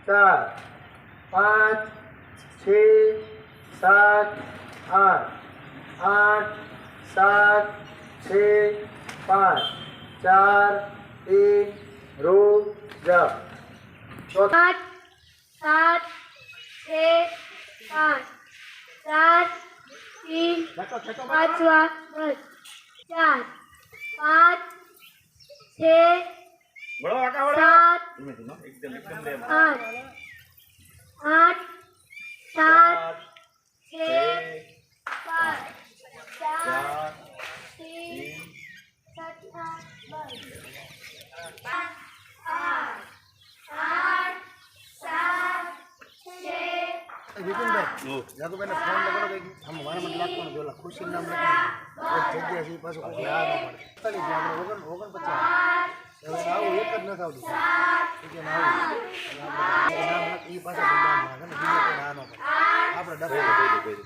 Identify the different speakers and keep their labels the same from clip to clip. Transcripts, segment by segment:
Speaker 1: 4 5 6 7 8 8 7 6 5 4 3 રૂ જા
Speaker 2: 8 7 6 5 4 3 પાંચવા બસ 4 5 6
Speaker 3: બળો આકા વળો
Speaker 2: 7 8 8 7 6 5 4 3
Speaker 1: વિપિનભાઈ જાગુભાઈને ફોન લગાડો કે આમ મારા મને લાગવાનું જો ખુરશી નામ લખી એક જગ્યા છે પાછું કોઈ આ ન પડે 49 હવે આવું એક જ ન થાવતું કે નામ લખી પાછા બંધામાં ને બીજો કોઈ આ ન પડે આપણે ડફો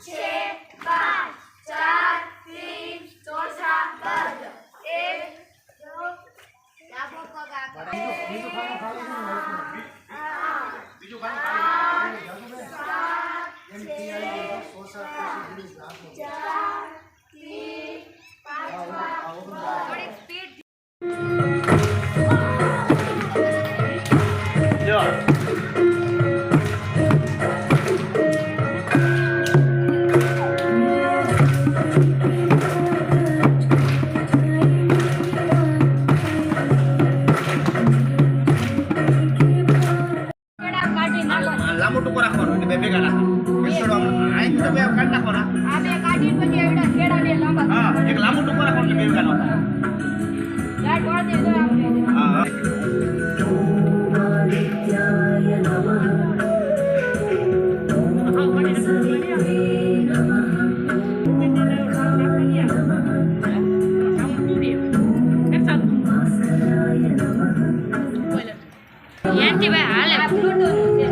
Speaker 2: 6 5 4 3 ચોસા 1 2 ડાબો પગ આગળ
Speaker 1: બીજું ખાવાનું ખાલી બીજું ખાવાનું લાંબો ટુકડો રાખવાનો એટલે બે ભેગા નાખવાના આઈ તો બે કાઢ નાખવાના
Speaker 2: આ બે કાઢી પછી એવડા કેડા બે લાંબા
Speaker 1: હા એક લાંબો ટુકડો રાખવાનો એટલે બે ભેગા નાખવાના
Speaker 2: લાઈટ વાળ દે દો આપણે
Speaker 1: હા
Speaker 2: યાંતી ભાઈ હાલે ફ્રૂટો છે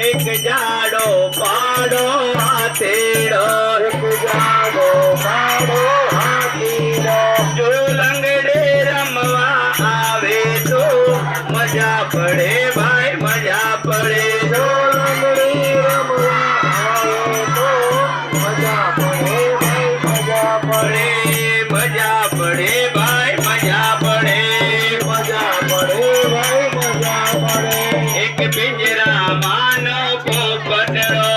Speaker 3: एक जाड़ो पाड़ो हाथेड़ो एक जाड़ो पाड़ो हाथीड़ो जो लंगड़े रमवा आवे तो मजा पड़े भाई मजा पड़े जो लंगड़े रमवा आवे तो मजा पड़े भाई मजा पड़े मजा पड़े भाई मजा पड़े मजा पड़े भाई मजा पड़े एक पिंजरा मानो को पटरो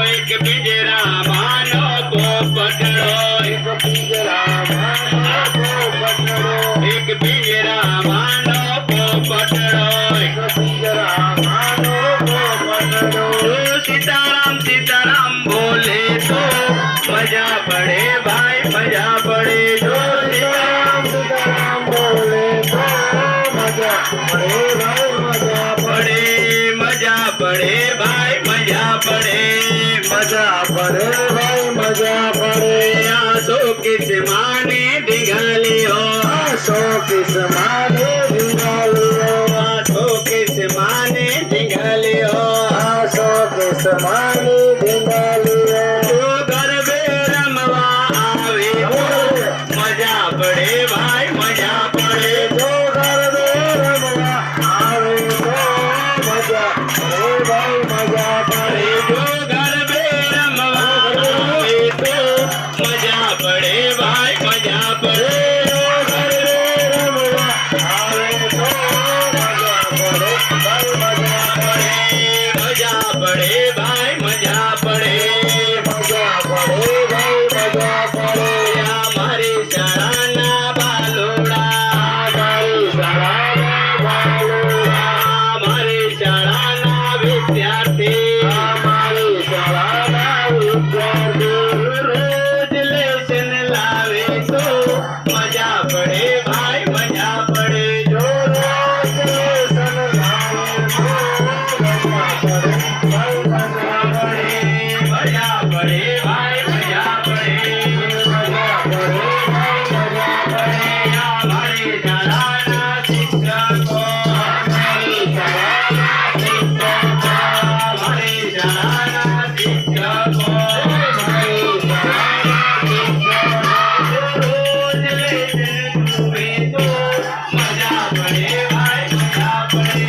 Speaker 3: एक पिंजरा मानो को पटरो एक पिंजरा मानो को पटरो एक पिंजरा मानो को पटरो एक पिंजरा मानो को पटरो सीताराम बोले तो मजा पड़े भाई मजा पड़े जो सीताराम बोले तो मजा पड़े भाई मजा पड़े मजा पड़े भाई मजा पड़े मजा पड़े भाई मजा पड़े आसो किस माने दिघलियो आसो किस माने दिघलियो आसो किस माने दिघलियो आसो किस माने दिघलियो जो घर रमवा आवे मजा पड़े भाई मजा पड़े जो घर रमवा आवे तो मजा पड़े भाई मजा पड़े जो घर रमवा आवे तो मजा पड़े भाई मजा पड़े जो घर रमवा आवे तो मजा पड़े भाई मजा पड़े मजा पड़े भाई मजा पड़े मजा पड़े भाई मजा पड़े हमारी शराना बालोड़ा हमारी शराना बालोड़ा हमारी शराना विद्यार्थी हमारी शराना विद्यार्थी रोज लेसन लावे तो પડે ભાઈ મજા પડે મજા પડે ભાઈ મજા પડે અમારી શાળાના શિક્ષકો અમારી શાળાના શિક્ષકો અમારી શાળાના શિક્ષકો અમારી શાળાના શિક્ષકો રોજ લેશે તુમે તો મજા પડે ભાઈ મજા પડે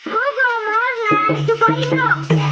Speaker 2: Google More Live 2.0